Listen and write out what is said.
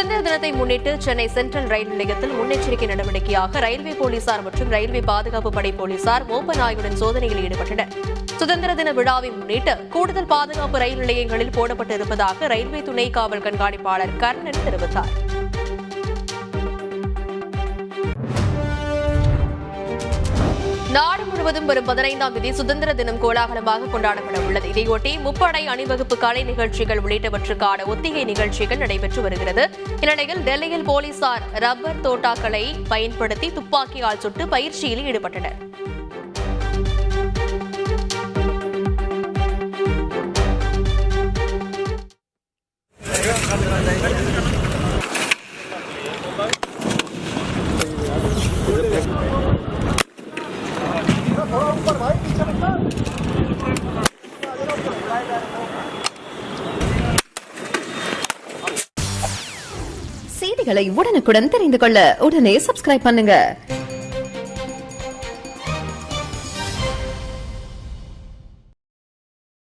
சுதந்திர தினத்தை முன்னிட்டு சென்னை சென்ட்ரல் ரயில் நிலையத்தில் முன்னெச்சரிக்கை நடவடிக்கையாக ரயில்வே போலீசார் மற்றும் ரயில்வே பாதுகாப்பு படை போலீசார் மோப்ப நாயுடன் சோதனையில் ஈடுபட்டனர். சுதந்திர தின விழாவை முன்னிட்டு கூடுதல் பாதுகாப்பு ரயில் நிலையங்களில் போடப்பட்டிருப்பதாக ரயில்வே துணை காவல் கண்காணிப்பாளர் கர்ணன் தெரிவித்தார். நாடு முழுவதும் வரும் 15ஆம் தேதி சுதந்திர தினம் கோலாகலமாக கொண்டாடப்பட உள்ளது. இதையொட்டி முப்படை அணிவகுப்பு கலை நிகழ்ச்சிகள் உள்ளிட்டவற்றுக்கான ஒத்திகை நிகழ்ச்சிகள் நடைபெற்று வருகிறது. இந்நிலையில் டெல்லியில் போலீசார் ரப்பர் தோட்டாக்களை பயன்படுத்தி துப்பாக்கியால் சுட்டு பயிற்சியில் ஈடுபட்டனர். செய்திகளை உடனுக்குடன் தெரிந்து கொள்ள உடனே சப்ஸ்கிரைப் பண்ணுங்க.